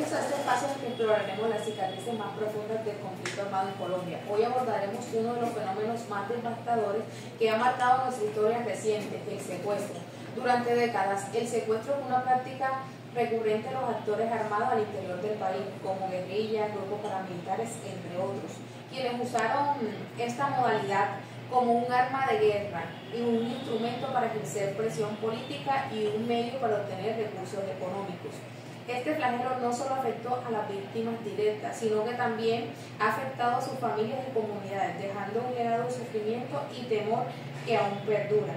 Bienvenidos a este espacio en el que exploraremos las cicatrices más profundas del conflicto armado en Colombia. Hoy abordaremos uno de los fenómenos más devastadores que ha marcado nuestra historia reciente, el secuestro. Durante décadas, el secuestro fue una práctica recurrente de los actores armados al interior del país, como guerrillas, grupos paramilitares, entre otros, quienes usaron esta modalidad como un arma de guerra y un instrumento para ejercer presión política y un medio para obtener recursos económicos. Este flagelo no solo afectó a las víctimas directas, sino que también ha afectado a sus familias y comunidades, dejando un legado de sufrimiento y temor que aún perdura.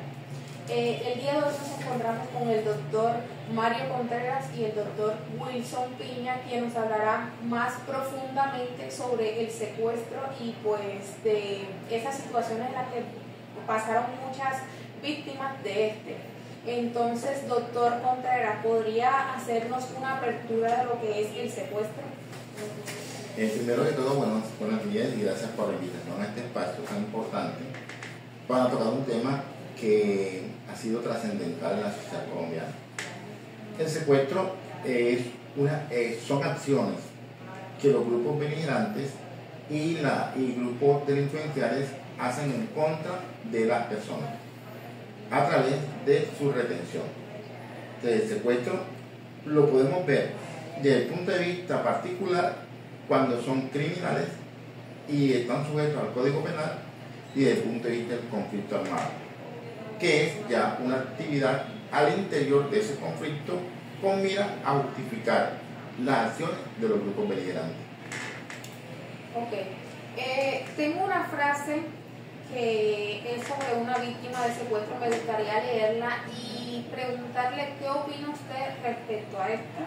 El día de hoy nos encontramos con el doctor Mario Contreras y el doctor Wilson Piña, quien nos hablará más profundamente sobre el secuestro y pues de esas situaciones en las que pasaron muchas víctimas de este. Entonces, doctor Contreras, ¿podría hacernos una apertura de lo que es el secuestro? Primero de todo, buenos días y gracias por la invitación a este espacio tan importante para tocar un tema que ha sido trascendental en la sociedad colombiana. El secuestro son acciones que los grupos beligerantes y grupos delincuenciales hacen en contra de las personas a través de su retención. Entonces, el secuestro lo podemos ver desde el punto de vista particular cuando son criminales y están sujetos al Código Penal, y desde el punto de vista del conflicto armado, que es ya una actividad al interior de ese conflicto con mira a justificar las acciones de los grupos beligerantes. Ok. Tengo una frase que es sobre una víctima de secuestro, me gustaría leerla y preguntarle qué opina usted respecto a esto.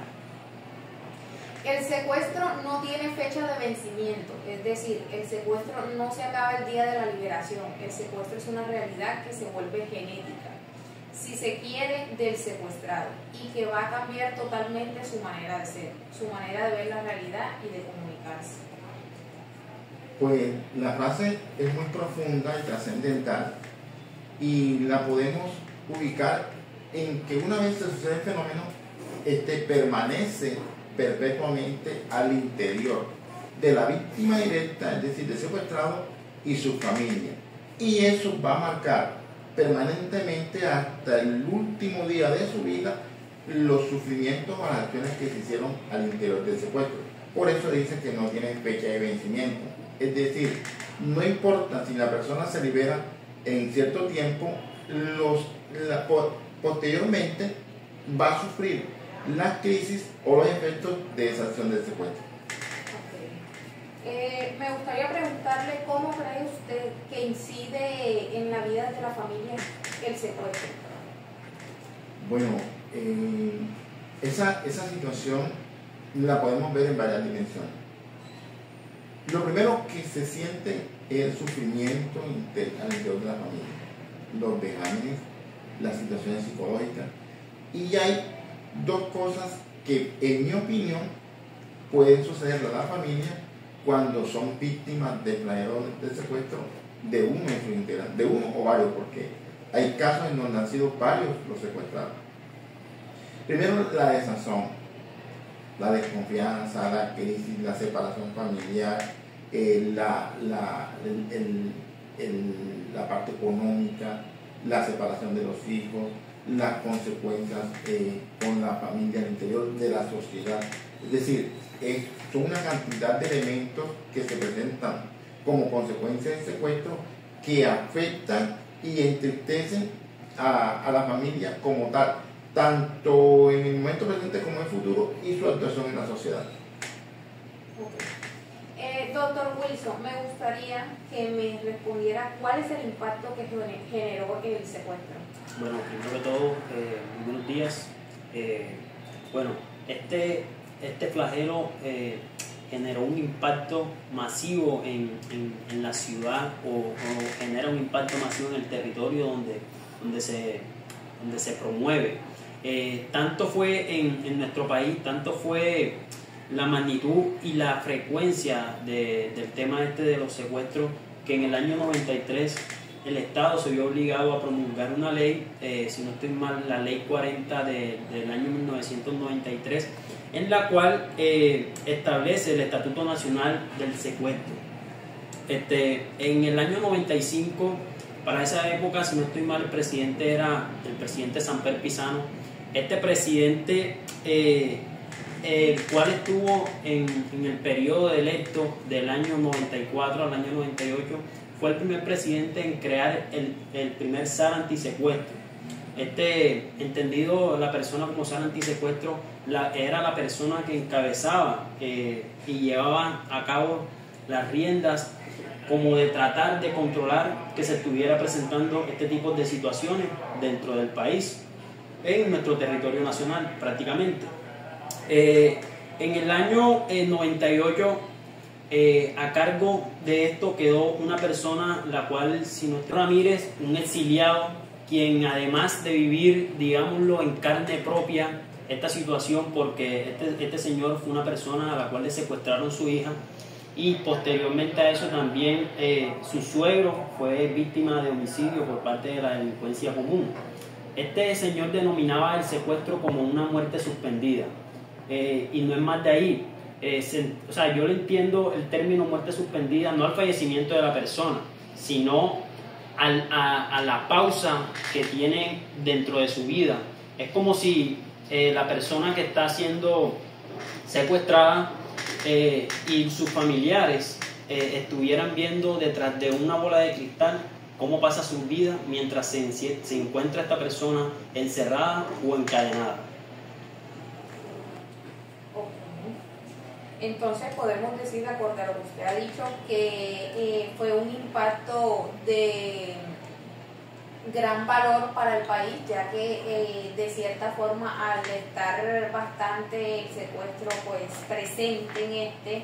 El secuestro no tiene fecha de vencimiento, es decir, el secuestro no se acaba el día de la liberación, el secuestro es una realidad que se vuelve genética, si se quiere, del secuestrado y que va a cambiar totalmente su manera de ser, su manera de ver la realidad y de comunicarse. Pues la frase es muy profunda y trascendental y la podemos ubicar en que una vez se sucede el fenómeno, permanece perpetuamente al interior de la víctima directa, es decir, del secuestrado y su familia. Y eso va a marcar permanentemente hasta el último día de su vida los sufrimientos o las acciones que se hicieron al interior del secuestro. Por eso dice que no tiene fecha de vencimiento. Es decir, no importa si la persona se libera en cierto tiempo, posteriormente va a sufrir las crisis o los efectos de esa acción del secuestro. Okay. Me gustaría preguntarle cómo cree usted que incide en la vida de la familia el secuestro. Bueno, esa situación la podemos ver en varias dimensiones. Lo primero que se siente es el sufrimiento al interior de la familia, los vejámenes, las situaciones psicológicas, y hay dos cosas que, en mi opinión, pueden suceder a la familia cuando son víctimas de flagelo de secuestro de uno en su integral, de uno o varios, porque hay casos en donde han sido varios los secuestrados. Primero, la desazón, la desconfianza, la crisis, la separación familiar, la parte económica, la separación de los hijos, las consecuencias con la familia al interior de la sociedad. Es decir, son una cantidad de elementos que se presentan como consecuencia del secuestro que afectan y entristecen a la familia como tal, tanto en el momento presente como en el futuro, y su actuación en la sociedad. Okay. Doctor Wilson, me gustaría que me respondiera cuál es el impacto que generó el secuestro. Bueno, primero que todo, muy buenos días. Este flagelo generó un impacto masivo en la ciudad o genera un impacto masivo en el territorio donde se promueve. Tanto fue en nuestro país, tanto fue la magnitud y la frecuencia del tema de los secuestros, que en el año 93 el Estado se vio obligado a promulgar una ley, si no estoy mal, la ley 40 del año 1993, en la cual establece el Estatuto Nacional del Secuestro. En el año 95, para esa época, si no estoy mal, el presidente era el presidente Samper Pizano. Este presidente, el cual estuvo en el periodo electo del año 94 al año 98, fue el primer presidente en crear el primer SAR antisecuestro. Entendido la persona como SAR antisecuestro, era la persona que encabezaba y llevaba a cabo las riendas como de tratar de controlar que se estuviera presentando este tipo de situaciones dentro del país, en nuestro territorio nacional prácticamente. En el año 98, a cargo de esto quedó una persona, la cual, si no estoy Ramírez, un exiliado, quien además de vivir, digámoslo, en carne propia esta situación, porque este señor fue una persona a la cual le secuestraron su hija, y posteriormente a eso también su suegro fue víctima de homicidio por parte de la delincuencia común. Este señor denominaba el secuestro como una muerte suspendida, y no es más de ahí. O sea, yo le entiendo el término muerte suspendida no al fallecimiento de la persona, sino a la pausa que tiene dentro de su vida. Es como si la persona que está siendo secuestrada y sus familiares estuvieran viendo detrás de una bola de cristal cómo pasa su vida mientras se encuentra esta persona encerrada o encadenada. Entonces podemos decir, de acuerdo a lo que usted ha dicho, que fue un impacto de gran valor para el país, ya que de cierta forma, al estar bastante el secuestro pues presente en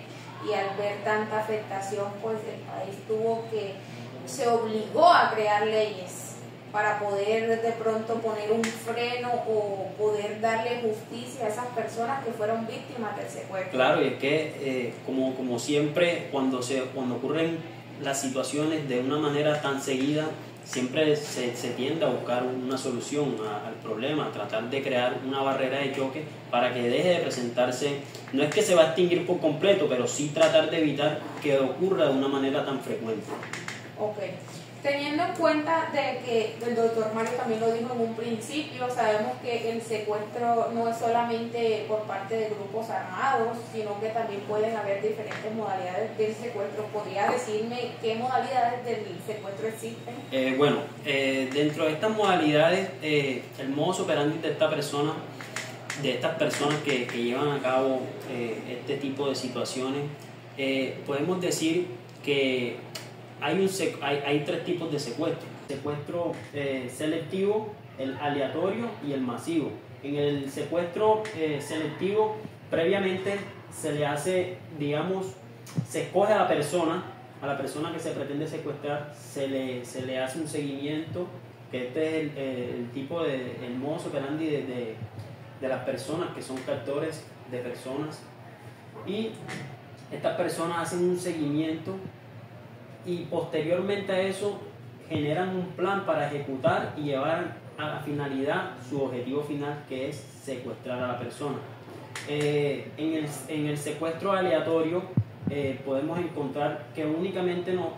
y al ver tanta afectación, pues el país se obligó a crear leyes para poder de pronto poner un freno o poder darle justicia a esas personas que fueron víctimas del secuestro. Claro, y es que como siempre, cuando ocurren las situaciones de una manera tan seguida, siempre se tiende a buscar una solución al problema, a tratar de crear una barrera de choque para que deje de presentarse. No es que se va a extinguir por completo, pero sí tratar de evitar que ocurra de una manera tan frecuente. Ok. Teniendo en cuenta de que el doctor Mario también lo dijo en un principio, sabemos que el secuestro no es solamente por parte de grupos armados, sino que también pueden haber diferentes modalidades del secuestro. ¿Podría decirme qué modalidades del secuestro existen? Dentro de estas modalidades, el modus operandi de estas personas que llevan a cabo este tipo de situaciones, podemos decir que hay tres tipos de secuestro. Secuestro selectivo, el aleatorio y el masivo. En el secuestro selectivo, previamente se le hace, se escoge a la persona que se pretende secuestrar, se le hace un seguimiento, que este es el tipo el modus operandi de las personas que son captores de personas, y estas personas hacen un seguimiento y posteriormente a eso generan un plan para ejecutar y llevar a la finalidad su objetivo final, que es secuestrar a la persona. En el secuestro aleatorio podemos encontrar que únicamente no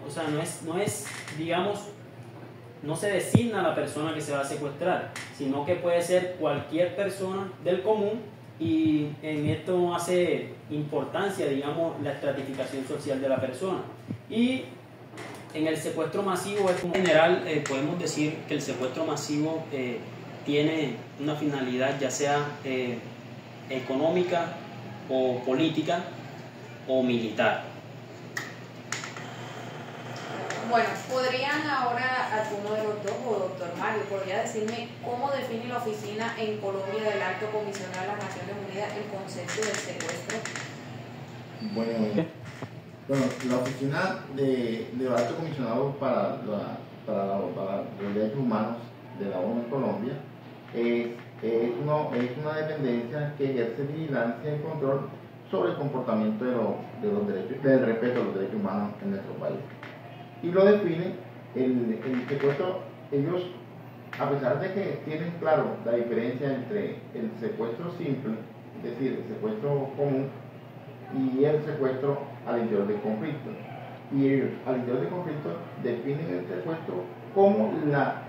se designa a la persona que se va a secuestrar, sino que puede ser cualquier persona del común, y en esto no hace importancia, la estratificación social de la persona. Y en el secuestro masivo, en general, podemos decir que el secuestro masivo tiene una finalidad ya sea económica o política o militar. Bueno, ¿podrían ahora alguno de los dos, o doctor Mario, podría decirme cómo define la oficina en Colombia del Alto Comisionado de las Naciones Unidas el concepto del secuestro? Bueno, la oficina del Alto Comisionado para los Derechos Humanos de la ONU en Colombia es una dependencia que ejerce vigilancia y control sobre el comportamiento del respeto a los derechos humanos en nuestro país. Y lo define el secuestro. Ellos, a pesar de que tienen claro la diferencia entre el secuestro simple es decir, el secuestro común y el secuestro al interior del conflicto. Y al interior del conflicto definen el secuestro como la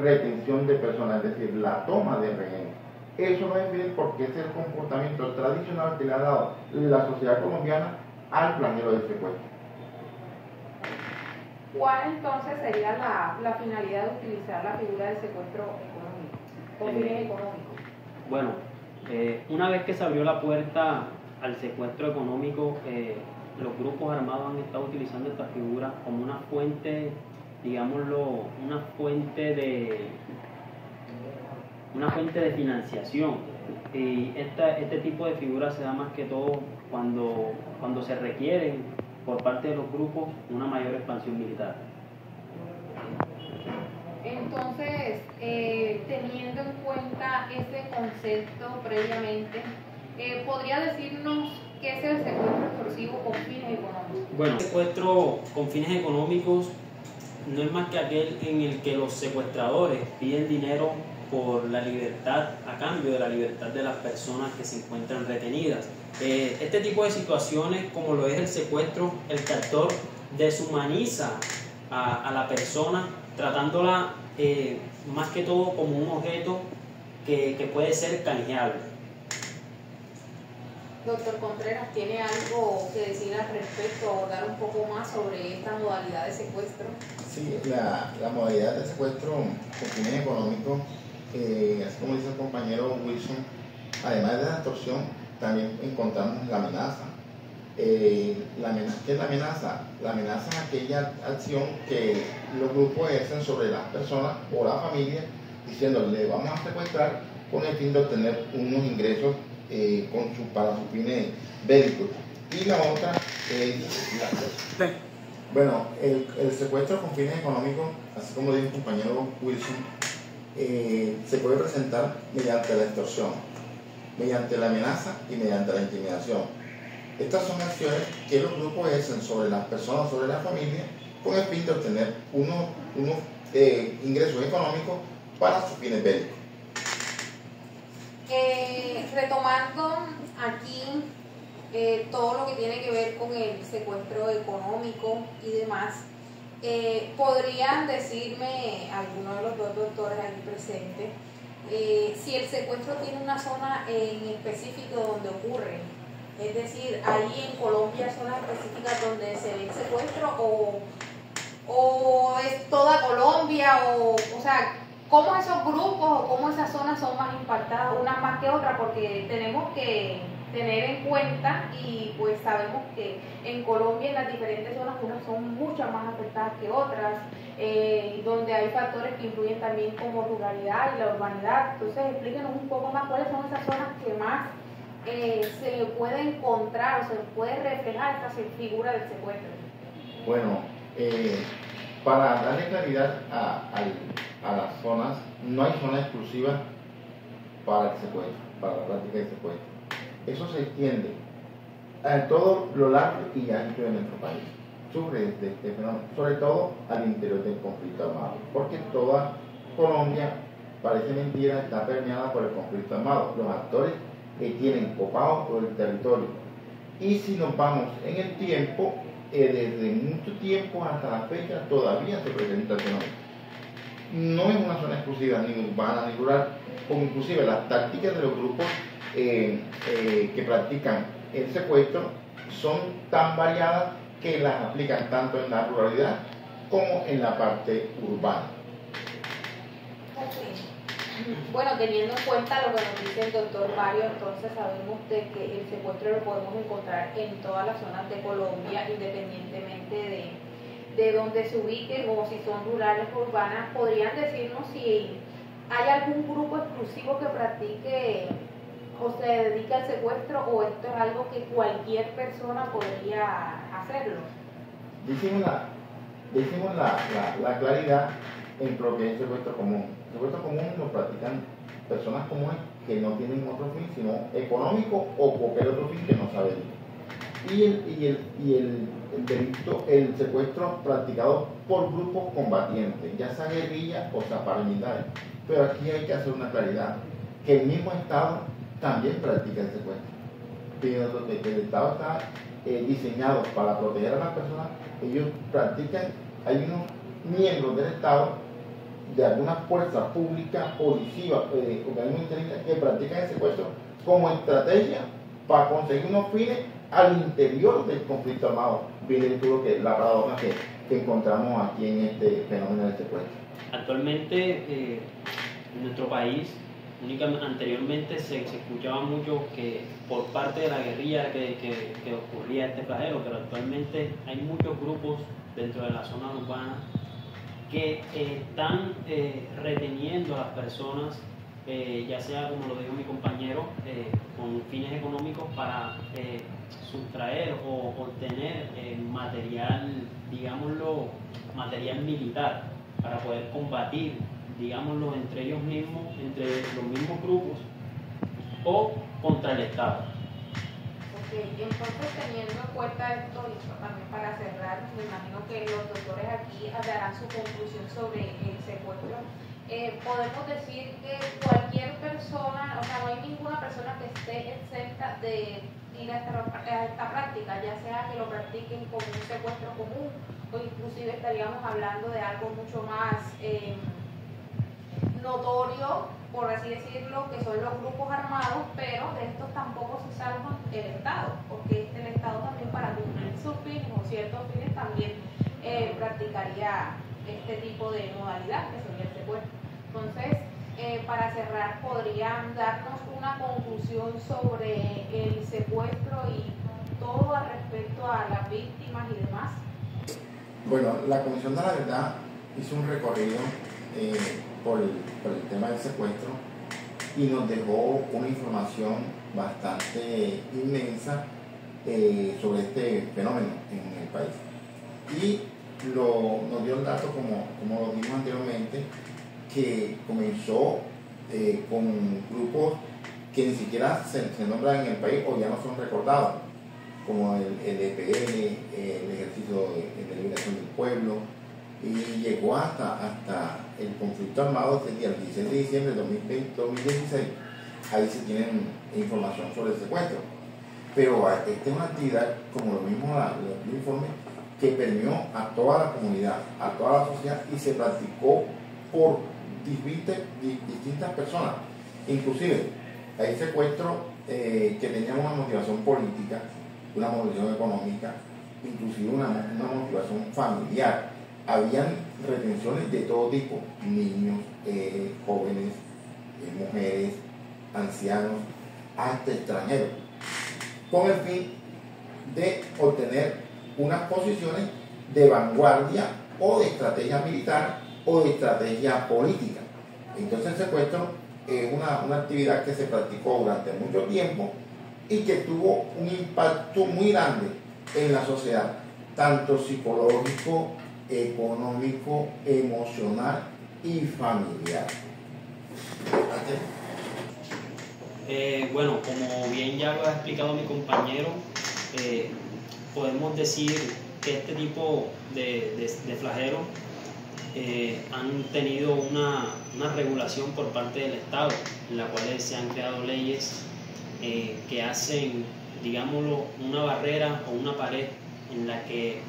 retención de personas, es decir, la toma de rehenes. Eso no es bien porque es el comportamiento tradicional que le ha dado la sociedad colombiana al flagelo del secuestro. ¿Cuál entonces sería la finalidad de utilizar la figura del secuestro económico, con fines económicos? Bueno, una vez que se abrió la puerta al secuestro económico, los grupos armados han estado utilizando esta figura como una fuente, digámoslo, una fuente de financiación. Y este tipo de figuras se da más que todo cuando se requieren por parte de los grupos una mayor expansión militar. Entonces, teniendo en cuenta ese concepto previamente, ¿podría decirnos qué es el secuestro extorsivo con fines económicos? Bueno, el secuestro con fines económicos no es más que aquel en el que los secuestradores piden dinero por la libertad, a cambio de la libertad de las personas que se encuentran retenidas. Este tipo de situaciones, como lo es el secuestro, el captor deshumaniza a la persona, tratándola más que todo como un objeto que puede ser canjeable. Doctor Contreras, ¿tiene algo que decir al respecto, abordar un poco más sobre esta modalidad de secuestro? Sí, la modalidad de secuestro con fines económicos, así como dice el compañero Wilson, además de la extorsión, también encontramos la amenaza. ¿Qué es la amenaza? La amenaza es aquella acción que los grupos ejercen sobre las personas o la familia, diciéndole vamos a secuestrar con el fin de obtener unos ingresos para sus fines bélicos. Y la otra es bueno, el secuestro con fines económicos, así como dijo el compañero Wilson, se puede presentar mediante la extorsión, mediante la amenaza y mediante la intimidación. Estas son acciones que los grupos ejercen sobre las personas, sobre la familia, con el fin de obtener unos ingresos económicos para sus fines bélicos. Retomando aquí todo lo que tiene que ver con el secuestro económico y demás, ¿podrían decirme, algunos de los dos doctores aquí presentes, si el secuestro tiene una zona en específico donde ocurre? Es decir, ¿hay en Colombia zonas específicas donde se ve el secuestro o es toda Colombia? O sea, ¿cómo esos grupos o cómo esas zonas son más impactadas unas más que otras? Porque tenemos que tener en cuenta y pues sabemos que en Colombia en las diferentes zonas unas son mucho más afectadas que otras, donde hay factores que influyen también como ruralidad y la urbanidad. Entonces explíquenos un poco más cuáles son esas zonas que más se le puede encontrar o se puede reflejar esta figura del secuestro. Bueno, para darle claridad a las zonas, no hay zona exclusiva para el secuestro, para la práctica del secuestro. Eso se extiende a todo lo largo y ancho de nuestro país, este fenómeno, sobre todo al interior del conflicto armado, porque toda Colombia, parece mentira, está permeada por el conflicto armado. Los actores que tienen copado todo el territorio. Y si nos vamos en el tiempo, desde mucho tiempo hasta la fecha, todavía se presenta el fenómeno. No es una zona exclusiva, ni urbana ni rural, como inclusive las tácticas de los grupos que practican el secuestro son tan variadas que las aplican tanto en la ruralidad como en la parte urbana. Bueno, teniendo en cuenta lo que nos dice el doctor Mario, entonces sabemos de que el secuestro lo podemos encontrar en todas las zonas de Colombia, independientemente de donde se ubiquen o si son rurales o urbanas. ¿Podrían decirnos si hay algún grupo exclusivo que practique o se dedique al secuestro, o esto es algo que cualquier persona podría hacerlo? Decimos la claridad en lo que es el secuestro común. El secuestro común lo practican personas comunes que no tienen otro fin sino económico o cualquier otro fin que no sabe. Y el delito, el secuestro practicado por grupos combatientes, ya sea guerrilla o sea paramilitares. Pero aquí hay que hacer una claridad, que el mismo Estado también practica el secuestro. Pero que el Estado está diseñado para proteger a las personas, ellos practican, hay unos miembros del Estado, de alguna fuerza pública, policía, organismos inteligentes que practican el secuestro como estrategia para conseguir unos fines al interior del conflicto armado. Viene todo la paradoja que encontramos aquí en este fenómeno del secuestro. Actualmente en nuestro país, anteriormente se escuchaba mucho que por parte de la guerrilla que ocurría este flagelo, pero actualmente hay muchos grupos dentro de la zona urbana que están reteniendo a las personas, ya sea, como lo dijo mi compañero, con fines económicos para sustraer o obtener material, digámoslo, material militar para poder combatir, digámoslo, entre ellos mismos, entre los mismos grupos o contra el Estado. Ok, entonces teniendo en cuenta esto, y también para cerrar, me imagino que los doctores aquí darán su conclusión sobre el secuestro. Podemos decir que cualquier persona, o sea, no hay ninguna persona que esté exenta de ir a esta práctica, ya sea que lo practiquen como un secuestro común o inclusive estaríamos hablando de algo mucho más notorio, por así decirlo, que son los grupos armados, pero de estos tampoco se salva el Estado, porque el Estado también para cumplir sus fines o ciertos fines también practicaría este tipo de modalidad que sería el secuestro. Entonces, para cerrar, ¿podrían darnos una conclusión sobre el secuestro y todo al respecto a las víctimas y demás? Bueno, la Comisión de la Verdad hizo un recorrido por el tema del secuestro y nos dejó una información bastante inmensa sobre este fenómeno en el país. Y nos dio el dato, como lo vimos anteriormente, que comenzó con grupos que ni siquiera se nombran en el país o ya no son recordados, como el EPN, el Ejército de Liberación del Pueblo, y llegó hasta el conflicto armado desde el 16 de diciembre de 2016. Ahí se tienen información sobre el secuestro. Pero esta es una actividad, como lo mismo el informe, que permeó a toda la comunidad, a toda la sociedad, y se practicó por distintas personas. Inclusive hay secuestros que tenían una motivación política, una motivación económica, inclusive una motivación familiar. Habían retenciones de todo tipo, niños, jóvenes, mujeres, ancianos, hasta extranjeros, con el fin de obtener unas posiciones de vanguardia o de estrategia militar o de estrategia política. Entonces el secuestro es una actividad que se practicó durante mucho tiempo y que tuvo un impacto muy grande en la sociedad, tanto psicológico, económico, emocional y familiar. Bueno, como bien ya lo ha explicado mi compañero, podemos decir que este tipo de flagelos han tenido una regulación por parte del Estado, en la cual se han creado leyes que hacen, digámoslo, una barrera o una pared en la que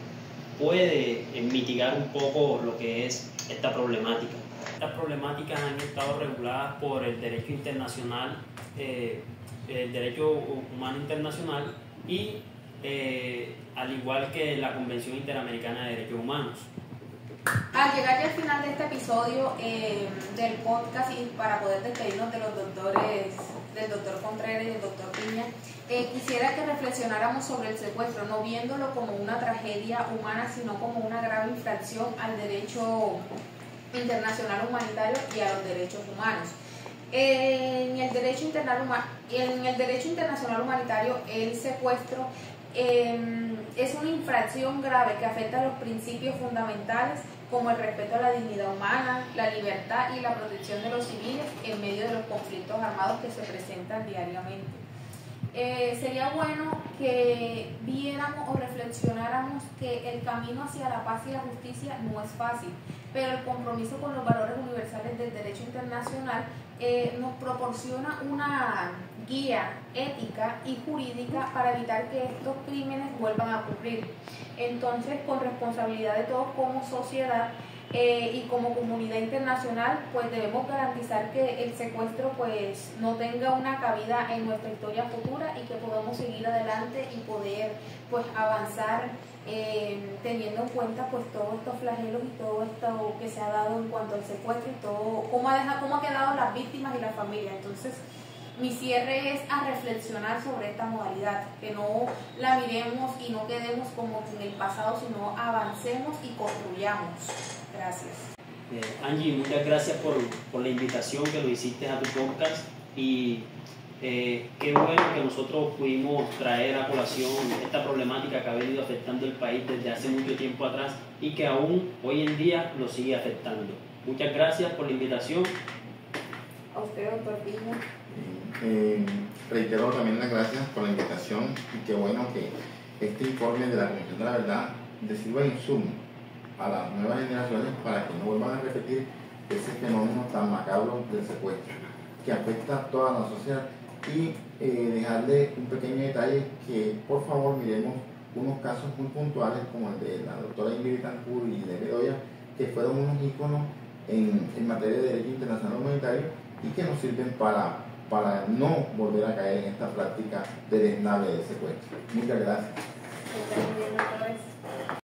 puede mitigar un poco lo que es esta problemática. Estas problemáticas han estado reguladas por el derecho internacional, el derecho humano internacional y al igual que la Convención Interamericana de Derechos Humanos. Al llegar ya al final de este episodio del podcast y para poder despedirnos de los doctores, del doctor Contreras y del doctor Piña, quisiera que reflexionáramos sobre el secuestro, no viéndolo como una tragedia humana, sino como una grave infracción al derecho internacional humanitario y a los derechos humanos. En el derecho internacional humanitario, el secuestro es una infracción grave que afecta a los principios fundamentales como el respeto a la dignidad humana, la libertad y la protección de los civiles en medio de los conflictos armados que se presentan diariamente. Sería bueno que viéramos o reflexionáramos que el camino hacia la paz y la justicia no es fácil, pero el compromiso con los valores universales del derecho internacional nos proporciona una guía ética y jurídica para evitar que estos crímenes vuelvan a ocurrir. Entonces, con responsabilidad de todos como sociedad y como comunidad internacional, pues debemos garantizar que el secuestro pues no tenga una cabida en nuestra historia futura y que podamos seguir adelante y poder pues avanzar teniendo en cuenta pues todos estos flagelos y todo esto que se ha dado en cuanto al secuestro y todo, cómo ha quedado las víctimas y la familia. Entonces, mi cierre es a reflexionar sobre esta modalidad, que no la miremos y no quedemos como en el pasado, sino avancemos y construyamos. Gracias. Angie, muchas gracias por la invitación que lo hiciste a tu podcast y qué bueno que nosotros pudimos traer a colación esta problemática que ha venido afectando el país desde hace mucho tiempo atrás y que aún hoy en día lo sigue afectando. Muchas gracias por la invitación. A usted, doctor Pino. Reitero también las gracias por la invitación y qué bueno que este informe de la Comisión de la Verdad le sirva de insumo a las nuevas generaciones para que no vuelvan a repetir ese fenómeno tan macabro del secuestro que afecta a toda la sociedad y dejarle un pequeño detalle que por favor miremos unos casos muy puntuales como el de la doctora Ingrid Betancourt y de Bedoya, que fueron unos íconos en materia de derecho internacional humanitario y que nos sirven para no volver a caer en esta práctica deleznable de secuestro. Muchas gracias.